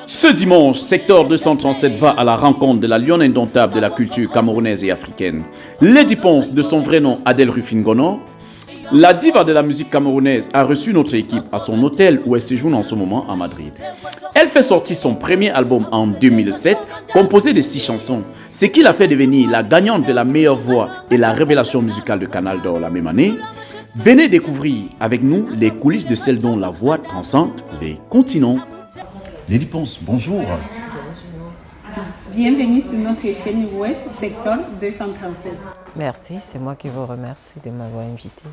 Ce dimanche, Secteur 237 va à la rencontre de la lionne indomptable de la culture camerounaise et africaine. Lady Ponce, de son vrai nom Adèle Rufin-Gono, la diva de la musique camerounaise, a reçu notre équipe à son hôtel où elle séjourne en ce moment à Madrid. Elle fait sortir son premier album en 2007, composé de 6 chansons, ce qui l'a fait devenir la gagnante de la meilleure voix et la révélation musicale de Canal d'Or la même année. Venez découvrir avec nous les coulisses de celle dont la voix transcende les continents. Lady Ponce, bonjour. Bienvenue sur notre chaîne web Secteur 237. Merci, c'est moi qui vous remercie de m'avoir invité.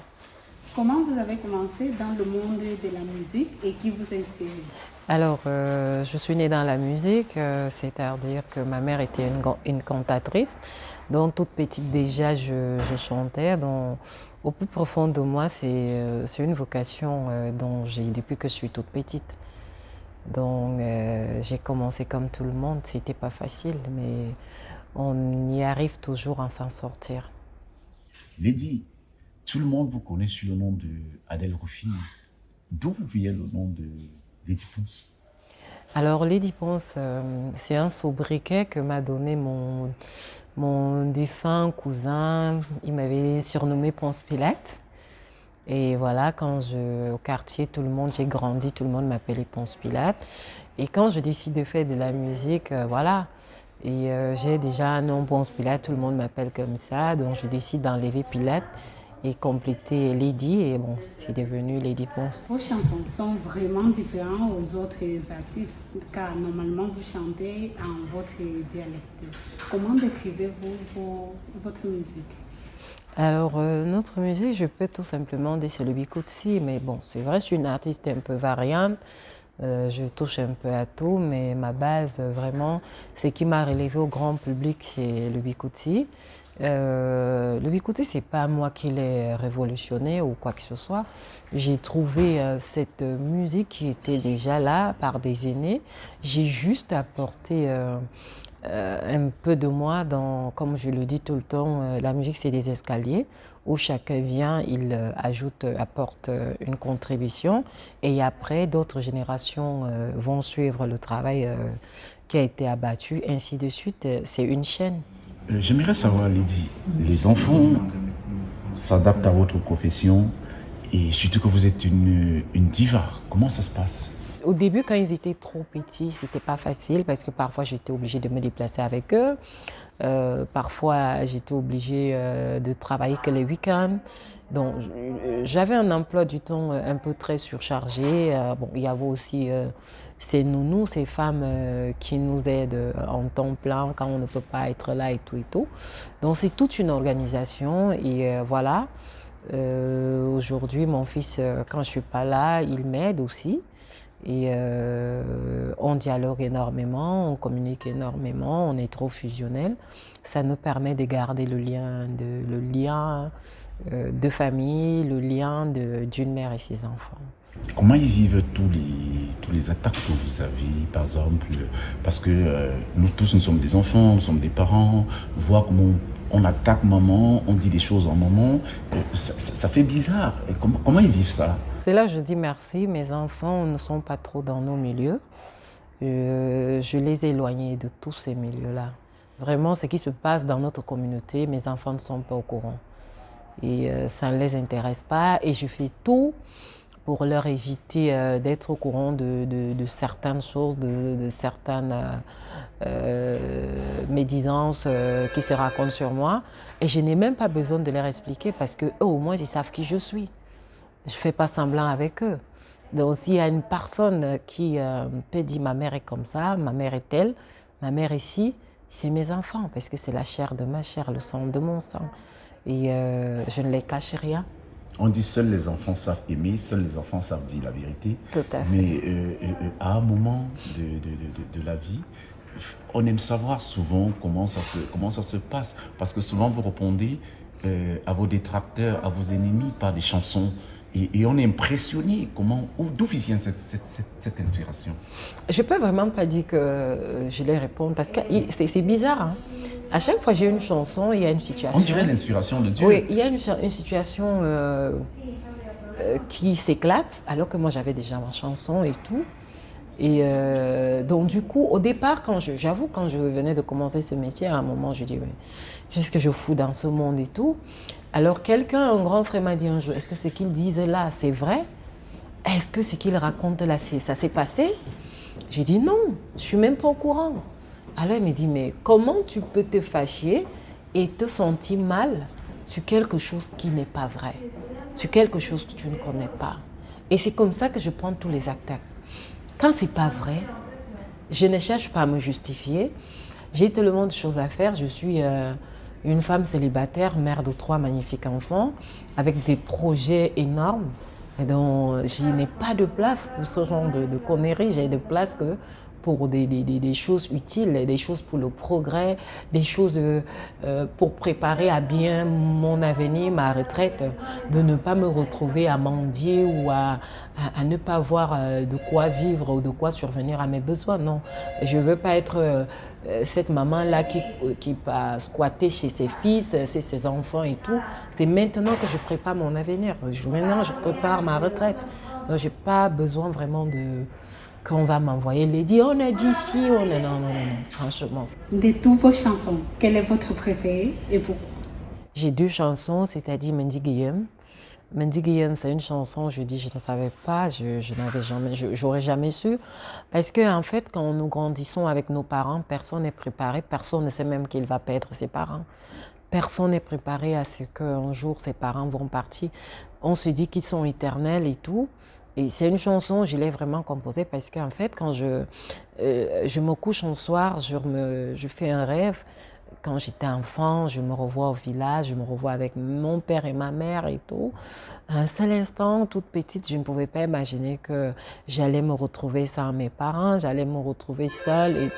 Comment vous avez commencé dans le monde de la musique et qui vous a inspiré? Alors, je suis née dans la musique, c'est-à-dire que ma mère était une cantatrice. Donc, toute petite déjà, je chantais. Donc, au plus profond de moi, c'est une vocation dont j'ai depuis que je suis toute petite. Donc, j'ai commencé comme tout le monde. C'était pas facile, mais on y arrive toujours à s'en sortir. Lady, tout le monde vous connaît sous le nom de Adèle Rufin. D'où vous vient le nom de Lady Ponce? Alors, Lady Ponce, c'est un sobriquet que m'a donné mon défunt cousin. Il m'avait surnommé Ponce Pilate. Et voilà, au quartier, j'ai grandi, tout le monde m'appelait Ponce Pilate. Et quand je décide de faire de la musique, voilà. Et j'ai déjà un nom Ponce Pilate, tout le monde m'appelle comme ça. Donc je décide d'enlever Pilate et compléter Lady. Et bon, c'est devenu Lady Ponce. Vos chansons sont vraiment différentes aux autres artistes, car normalement vous chantez en votre dialecte. Comment décrivez-vous votre musique? Alors, notre musique, je peux tout simplement dire c'est le bikutsi, mais bon, c'est vrai, je suis une artiste un peu variante, je touche un peu à tout, mais ma base, vraiment, ce qui m'a relevé au grand public, c'est le bikutsi. Le bikutsi, c'est pas moi qui l'ai révolutionné ou quoi que ce soit. J'ai trouvé cette musique qui était déjà là par des aînés. J'ai juste apporté un peu de moi comme je le dis tout le temps, la musique c'est des escaliers où chacun vient, il apporte une contribution et après d'autres générations vont suivre le travail qui a été abattu, ainsi de suite. C'est une chaîne. J'aimerais savoir, Lady, les enfants s'adaptent à votre profession et surtout que vous êtes une diva. Comment ça se passe? Au début, quand ils étaient trop petits, c'était pas facile parce que parfois j'étais obligée de me déplacer avec eux. Parfois, j'étais obligée de travailler que les week-ends. Donc, j'avais un emploi du temps un peu très surchargé. Bon, il y avait aussi ces nounous, ces femmes qui nous aident en temps plein quand on ne peut pas être là et tout et tout. Donc, c'est toute une organisation et voilà. Aujourd'hui, mon fils, quand je suis pas là, il m'aide aussi. Et on dialogue énormément, on communique énormément, on est trop fusionnel. Ça nous permet de garder le lien de famille, le lien d'une mère et ses enfants. Comment ils vivent tous les attaques que vous avez, par exemple, parce que nous tous, nous sommes des enfants, nous sommes des parents, voir comment on attaque maman, on dit des choses en maman, ça fait bizarre. Et comment ils vivent ça? C'est là que je dis merci, mes enfants ne sont pas trop dans nos milieux. Je les ai éloignés de tous ces milieux-là. Vraiment, ce qui se passe dans notre communauté, mes enfants ne sont pas au courant. Et ça ne les intéresse pas et je fais tout pour leur éviter d'être au courant de certaines choses, de certaines médisances qui se racontent sur moi. Et je n'ai même pas besoin de leur expliquer parce qu'eux, au moins, ils savent qui je suis. Je ne fais pas semblant avec eux. Donc, s'il y a une personne qui peut dire « ma mère est comme ça, ma mère est telle, ma mère est ci », c'est mes enfants parce que c'est la chair de ma chair, le sang de mon sang. Et je ne les cache rien. On dit seuls les enfants savent aimer, seuls les enfants savent dire la vérité. Tout à fait. Mais à un moment de la vie, on aime savoir souvent comment ça se passe. Parce que souvent vous répondez à vos détracteurs, à vos ennemis par des chansons. Et on est impressionné. D'où vient cette inspiration? Je ne peux vraiment pas dire que je les réponds parce que c'est bizarre. Hein? À chaque fois que j'ai une chanson, il y a une situation. On dirait l'inspiration de Dieu. Oui, il y a une situation qui s'éclate, alors que moi j'avais déjà ma chanson et tout. Et donc du coup, au départ, j'avoue, quand je venais de commencer ce métier, à un moment, je dis, mais qu'est-ce que je fous dans ce monde et tout. Alors un grand frère m'a dit un jour, est-ce que ce qu'il disait là, c'est vrai? Est-ce que ce qu'il raconte là, ça s'est passé? J'ai dit non, je ne suis même pas au courant. Alors il me dit, mais comment tu peux te fâcher et te sentir mal sur quelque chose qui n'est pas vrai, sur quelque chose que tu ne connais pas? Et c'est comme ça que je prends tous les actes. Quand ce n'est pas vrai, je ne cherche pas à me justifier. J'ai tellement de choses à faire. Je suis une femme célibataire, mère de 3 magnifiques enfants, avec des projets énormes. Et donc, je n'ai pas de place pour ce genre de conneries. J'ai de place que pour des choses utiles, des choses pour le progrès, des choses pour préparer à bien mon avenir, ma retraite, de ne pas me retrouver à mendier ou à ne pas avoir de quoi vivre ou de quoi survenir à mes besoins. Non, je ne veux pas être cette maman-là qui va squatter chez ses fils, chez ses enfants et tout. C'est maintenant que je prépare mon avenir. Maintenant, je prépare ma retraite. Donc, je n'ai pas besoin vraiment qu'on va m'envoyer les dire, on a dit si, on a... Non, franchement. De toutes vos chansons, quelle est votre préférée et pourquoi? J'ai 2 chansons, c'est-à-dire Mendy Guillaume. Mendy Guillaume, c'est une chanson, je dis, je ne savais pas, j'aurais jamais su. Parce qu'en fait, quand nous grandissons avec nos parents, personne n'est préparé, personne ne sait même qu'il va perdre ses parents. Personne n'est préparé à ce qu'un jour ses parents vont partir. On se dit qu'ils sont éternels et tout. Et c'est une chanson, je l'ai vraiment composée parce qu'en fait, quand je me couche un soir, je fais un rêve. Quand j'étais enfant, je me revois au village, je me revois avec mon père et ma mère et tout. Un seul instant, toute petite, je ne pouvais pas imaginer que j'allais me retrouver sans mes parents, j'allais me retrouver seule et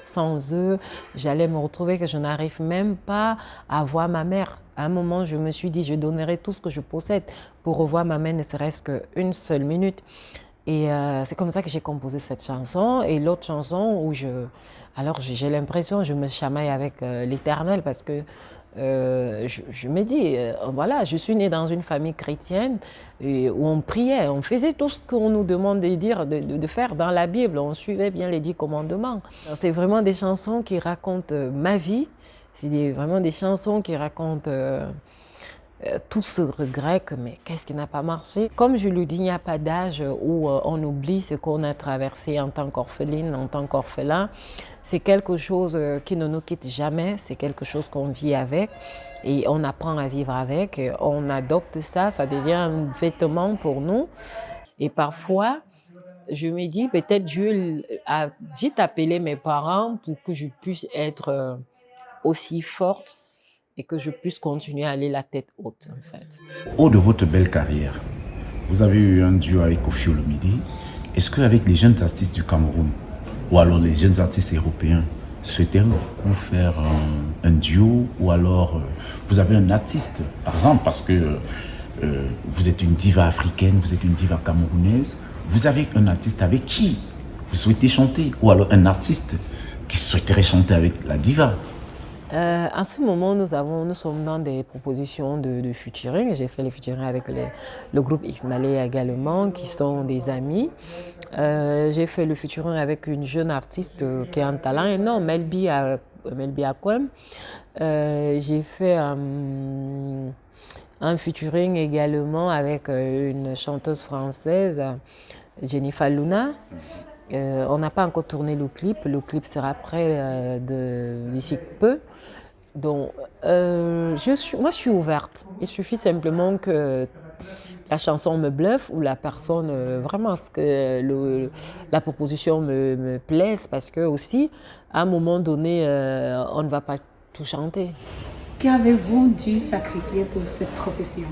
sans eux, j'allais me retrouver que je n'arrive même pas à voir ma mère. À un moment, je me suis dit, je donnerai tout ce que je possède pour revoir ma mère, ne serait-ce qu'une seule minute. Et c'est comme ça que j'ai composé cette chanson. Et l'autre chanson où j'ai l'impression que je me chamaille avec l'Éternel parce que je me dis, voilà, je suis née dans une famille chrétienne où on priait, on faisait tout ce qu'on nous demande de dire, de faire dans la Bible, on suivait bien les 10 commandements. C'est vraiment des chansons qui racontent ma vie, c'est vraiment des chansons qui racontent tout ce regret que mais qu'est-ce qui n'a pas marché. Comme je le dis, il n'y a pas d'âge où on oublie ce qu'on a traversé en tant qu'orpheline, en tant qu'orphelin. C'est quelque chose qui ne nous quitte jamais, c'est quelque chose qu'on vit avec et on apprend à vivre avec. On adopte ça, ça devient un vêtement pour nous. Et parfois, je me dis peut-être Dieu a vite appelé mes parents pour que je puisse être aussi forte et que je puisse continuer à aller la tête haute, en fait. Au de votre belle carrière, vous avez eu un duo avec Koffi Olomide. Est-ce qu'avec les jeunes artistes du Cameroun, ou alors les jeunes artistes européens, souhaitez-vous faire un duo, ou alors vous avez un artiste, par exemple, parce que vous êtes une diva africaine, vous êtes une diva camerounaise, vous avez un artiste avec qui vous souhaitez chanter, ou alors un artiste qui souhaiterait chanter avec la diva? En ce moment, nous sommes dans des propositions de featuring. J'ai fait le featuring avec le groupe X-Malé également, qui sont des amis. J'ai fait le featuring avec une jeune artiste qui a un talent énorme, Melby Akwem. J'ai fait un featuring également avec une chanteuse française, Jennifer Luna. On n'a pas encore tourné le clip. Le clip sera prêt d'ici peu. Donc, moi, je suis ouverte. Il suffit simplement que la chanson me bluffe ou la personne, vraiment, que la proposition me plaise. Parce que aussi, à un moment donné, on ne va pas tout chanter. Qu'avez-vous dû sacrifier pour cette profession?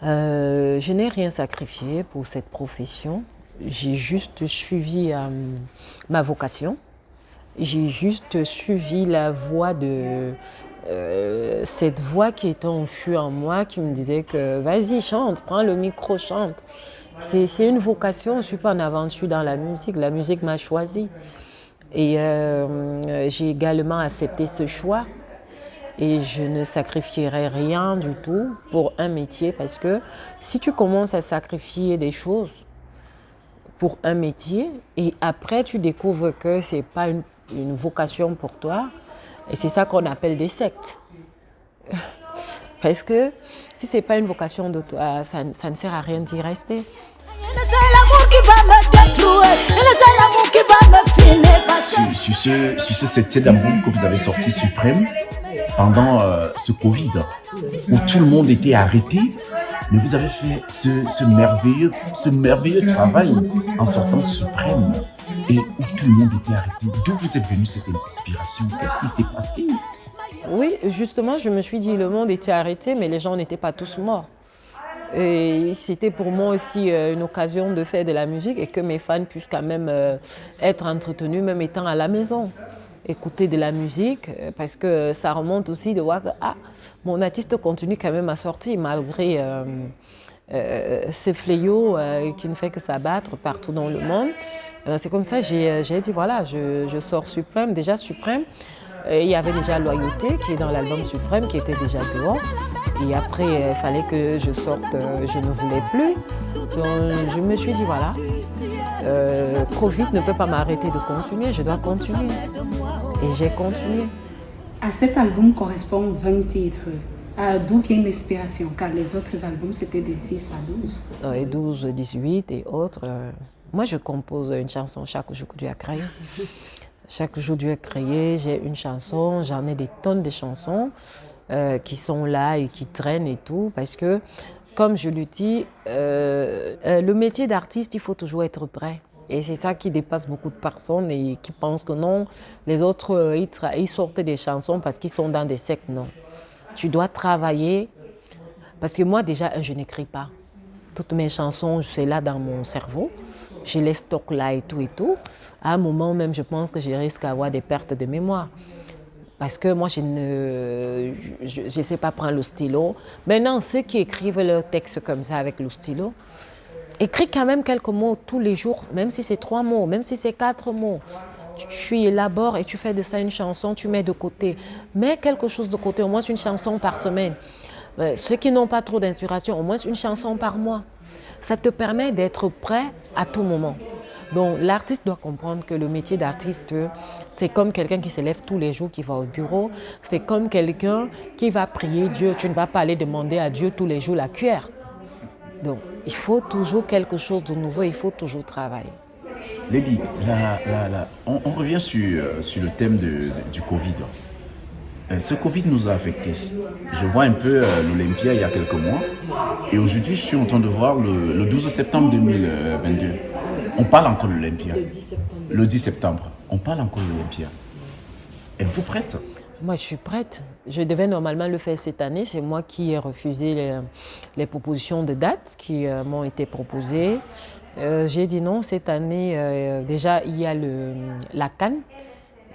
Je n'ai rien sacrifié pour cette profession. J'ai juste suivi ma vocation. J'ai juste suivi la voix cette voix qui était enfouie en moi, qui me disait que vas-y, chante, prends le micro, chante. C'est une vocation, je ne suis pas en aventure dans la musique m'a choisi. Et j'ai également accepté ce choix. Et je ne sacrifierai rien du tout pour un métier parce que si tu commences à sacrifier des choses pour un métier et après tu découvres que ce n'est pas une vocation pour toi, et c'est ça qu'on appelle des sectes. Parce que si ce n'est pas une vocation de toi, ça ne sert à rien d'y rester. C'est l'amour qui va me détruire, c'est l'amour qui va me finir. Sur ce septième album que vous avez sorti, Suprême, pendant ce Covid, où tout le monde était arrêté, mais vous avez fait ce merveilleux travail en sortant Suprême, et où tout le monde était arrêté. D'où vous êtes venu cette inspiration? Qu'est-ce qui s'est passé? Oui, justement, je me suis dit, le monde était arrêté, mais les gens n'étaient pas tous morts. Et c'était pour moi aussi une occasion de faire de la musique et que mes fans puissent quand même être entretenus, même étant à la maison. Écouter de la musique, parce que ça remonte aussi de voir que mon artiste continue quand même à sortir malgré ce fléau qui ne fait que s'abattre partout dans le monde. C'est comme ça que j'ai dit, voilà, je sors Suprême. Déjà Suprême, il y avait déjà Loyauté qui est dans l'album Suprême, qui était déjà dehors. Et après, il fallait que je sorte Je ne voulais plus. Donc, je me suis dit, voilà, Covid ne peut pas m'arrêter de continuer, je dois continuer. Et j'ai continué. À cet album correspondent 20 titres. D'où vient l'inspiration? Car les autres albums, c'était de 10 à 12. Et 12, 18 et autres. Moi, je compose une chanson chaque jour que Dieu a créé. Chaque jour Dieu a créé, j'ai une chanson, j'en ai des tonnes de chansons qui sont là et qui traînent et tout. Parce que, comme je le dis, le métier d'artiste, il faut toujours être prêt. Et c'est ça qui dépasse beaucoup de personnes et qui pensent que non, les autres, ils sortent des chansons parce qu'ils sont dans des sectes. Non. Tu dois travailler. Parce que moi, déjà, je n'écris pas. Toutes mes chansons, c'est là dans mon cerveau. Je les stocke là et tout et tout. À un moment même, je pense que je risque d'avoir des pertes de mémoire. Parce que moi, je ne sais pas prendre le stylo. Maintenant, ceux qui écrivent leurs textes comme ça avec le stylo, écris quand même quelques mots tous les jours, même si c'est 3 mots, même si c'est 4 mots. Tu élabores et tu fais de ça une chanson, tu mets de côté. Mets quelque chose de côté, au moins une chanson par semaine. Ceux qui n'ont pas trop d'inspiration, au moins une chanson par mois. Ça te permet d'être prêt à tout moment. Donc l'artiste doit comprendre que le métier d'artiste, c'est comme quelqu'un qui se lève tous les jours, qui va au bureau. C'est comme quelqu'un qui va prier Dieu. Tu ne vas pas aller demander à Dieu tous les jours la cuillère. Donc il faut toujours quelque chose de nouveau, il faut toujours travailler. Lady, on revient sur le thème du Covid. Ce Covid nous a affectés. Je vois un peu l'Olympia il y a quelques mois. Et aujourd'hui, je suis en train de voir le 12 septembre 2022. On parle encore de l'Olympia. Le 10 septembre. On parle encore de l'Olympia. Êtes-vous prête? Moi, je suis prête. Je devais normalement le faire cette année. C'est moi qui ai refusé les propositions de date qui m'ont été proposées. J'ai dit non, cette année, déjà, il y a la CAN.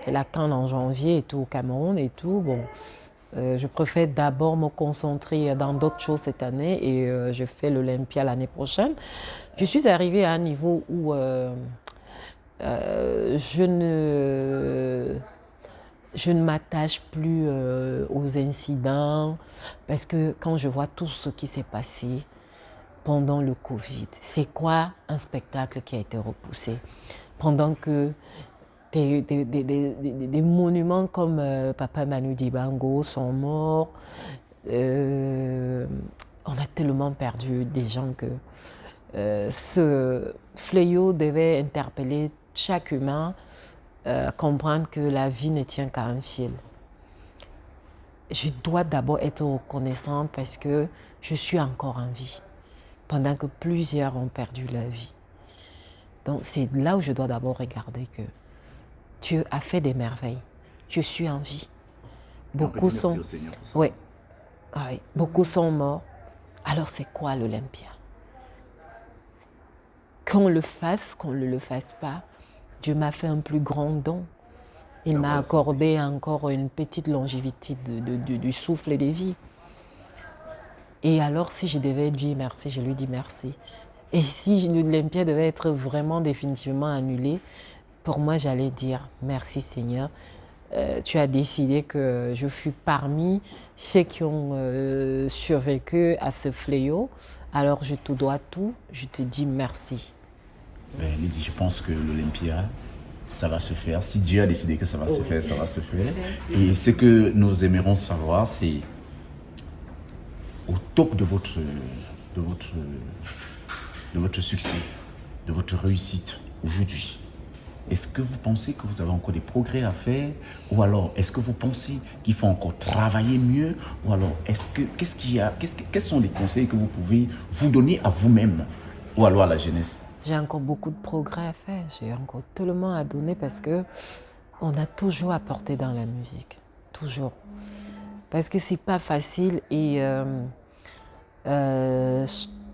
La CAN en janvier et tout au Cameroun et tout. Bon, je préfère d'abord me concentrer dans d'autres choses cette année et je fais l'Olympia l'année prochaine. Je suis arrivée à un niveau où je ne m'attache plus aux incidents parce que quand je vois tout ce qui s'est passé pendant le Covid, c'est quoi un spectacle qui a été repoussé pendant que des monuments comme Papa Manu Dibango sont morts. On a tellement perdu des gens que ce fléau devait interpeller chaque humain, comprendre que la vie ne tient qu'à un fil. Je dois d'abord être reconnaissante parce que je suis encore en vie, pendant que plusieurs ont perdu leur vie. Donc c'est là où je dois d'abord regarder que Dieu a fait des merveilles. Je suis en vie. Beaucoup sont... Oui. Oui, beaucoup sont morts. Alors c'est quoi l'Olympia? Qu'on le fasse, qu'on ne le fasse pas, Dieu m'a fait un plus grand don. Il m'a accordé encore une petite longévité du souffle et des vies. Et alors si je devais dire merci, je lui dis merci. Et si l'Olympia devait être vraiment définitivement annulée, pour moi, j'allais dire merci Seigneur. tu as décidé que je fus parmi ceux qui ont survécu à ce fléau. Alors je te dois tout, je te dis merci. Ben, Lydie, je pense que l'Olympia, ça va se faire. Si Dieu a décidé que ça va se faire, ça va se faire. Et ce que nous aimerons savoir, c'est au top de votre succès, de votre réussite aujourd'hui. Est-ce que vous pensez que vous avez encore des progrès à faire? Ou alors, est-ce que vous pensez qu'il faut encore travailler mieux? Ou alors, quels sont les conseils que vous pouvez vous donner à vous-même? Ou alors à la jeunesse? J'ai encore beaucoup de progrès à faire, j'ai encore tellement à donner parce que on a toujours apporté dans la musique, toujours. Parce que c'est pas facile et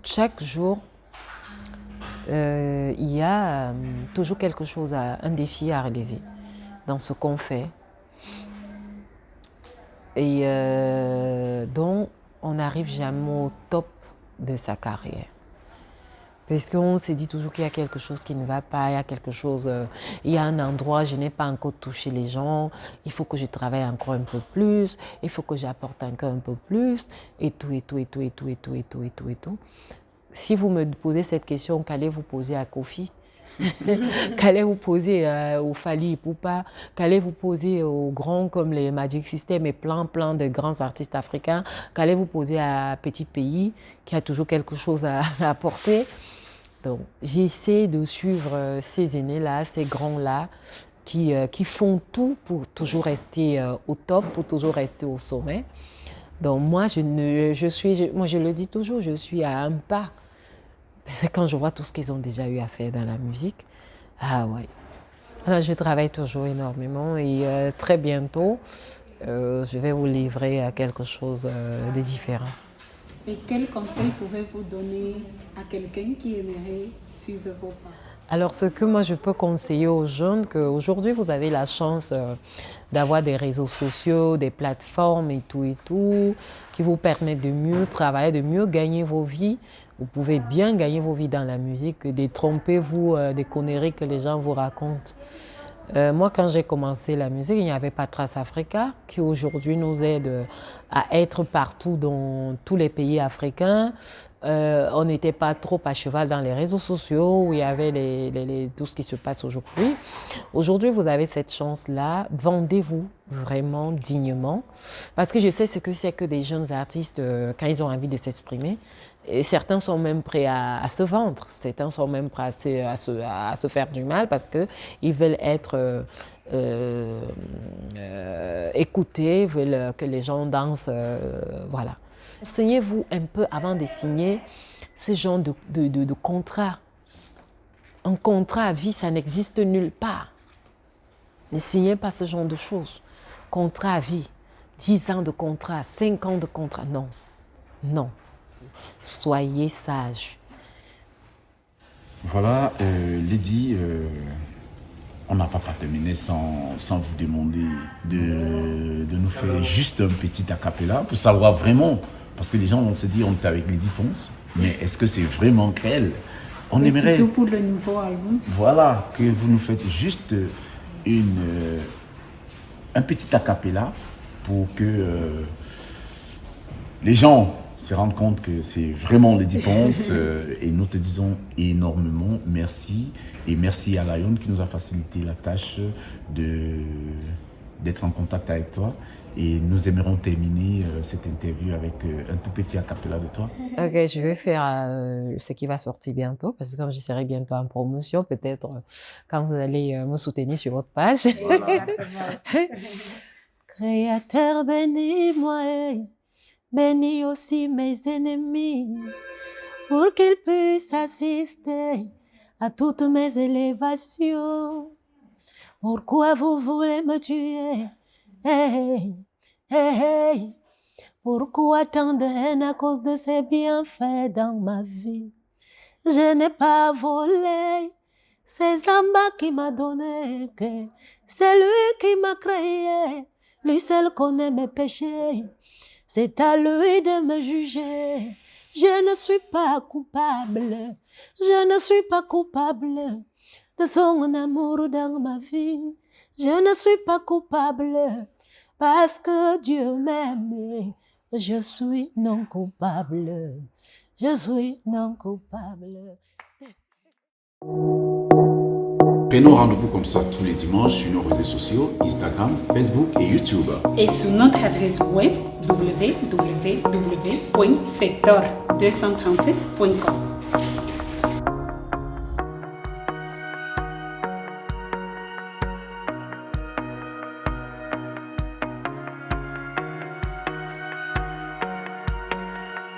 chaque jour, il y a toujours quelque chose, un défi à relever dans ce qu'on fait. Et donc, on n'arrive jamais au top de sa carrière. Parce qu'on se dit toujours qu'il y a quelque chose qui ne va pas, il y a quelque chose, il y a un endroit, je n'ai pas encore touché les gens, il faut que je travaille encore un peu plus, il faut que j'apporte encore un peu plus, et tout, et tout, et tout, et tout, et tout, et tout, et tout, et tout. Si vous me posez cette question, qu'allez-vous poser à Kofi? Qu'allez-vous poser au Fally Ipupa? Qu'allez-vous poser aux grands comme les Magic System et plein de grands artistes africains? Qu'allez-vous poser à Petit Pays qui a toujours quelque chose à apporter? Donc, j'essaie de suivre ces aînés-là, ces grands-là qui font tout pour toujours rester au top, pour toujours rester au sommet. Donc moi, je le dis toujours, je suis à un pas. C'est quand je vois tout ce qu'ils ont déjà eu à faire dans la musique. Ah ouais. Alors, je travaille toujours énormément et très bientôt, je vais vous livrer à quelque chose de différent. Et quel conseil pouvez-vous donner à quelqu'un qui aimerait suivre vos pas? Alors, ce que moi je peux conseiller aux jeunes, qu'aujourd'hui vous avez la chance d'avoir des réseaux sociaux, des plateformes et tout, qui vous permettent de mieux travailler, de mieux gagner vos vies. Vous pouvez bien gagner vos vies dans la musique, détrompez-vous des conneries que les gens vous racontent. Moi, quand j'ai commencé la musique, il n'y avait pas Trace Africa, qui aujourd'hui nous aide à être partout dans tous les pays africains. On n'était pas trop à cheval dans les réseaux sociaux où il y avait tout ce qui se passe aujourd'hui. Aujourd'hui, vous avez cette chance-là. Vendez-vous vraiment dignement. Parce que je sais ce que c'est que des jeunes artistes, quand ils ont envie de s'exprimer, et certains sont même prêts à se vendre, certains sont même prêts à se faire du mal parce qu'ils veulent être écoutés, veulent que les gens dansent, voilà. Enseignez-vous un peu avant de signer ce genre de contrat. Un contrat à vie, ça n'existe nulle part. Ne signez pas ce genre de choses. Contrat à vie, 10 ans de contrat, 5 ans de contrat, non, non. Soyez sage. Voilà, Lydie, on n'a pas terminé sans vous demander de nous faire juste un petit acapella pour savoir vraiment, parce que les gens vont se dire on est avec Lydie Ponce, mais est-ce que c'est vraiment qu'elle? On aimerait, surtout pour le nouveau album. Voilà, que vous nous faites juste un petit acapella pour que les gens se rendre compte que c'est vraiment Lydie Ponce et nous te disons énormément merci et merci à Lion qui nous a facilité la tâche d'être en contact avec toi et nous aimerons terminer cette interview avec un tout petit acapella de toi. Ok, je vais faire ce qui va sortir bientôt parce que comme je serai bientôt en promotion, peut-être quand vous allez me soutenir sur votre page. Voilà. Créateur, bénis-moi, bénis aussi mes ennemis, pour qu'ils puissent assister à toutes mes élévations. Pourquoi vous voulez me tuer? Hey, hey, hey. Pourquoi tant de haine à cause de ces bienfaits dans ma vie? Je n'ai pas volé, c'est Zamba qui m'a donné, que c'est lui qui m'a créé, lui seul connaît mes péchés. C'est à lui de me juger. Je ne suis pas coupable. Je ne suis pas coupable de son amour dans ma vie. Je ne suis pas coupable parce que Dieu m'aime. Je suis non coupable. Je suis non coupable. Prenons rendez-vous comme ça tous les dimanches sur nos réseaux sociaux, Instagram, Facebook et YouTube. Et sur notre adresse web www.sector237.com.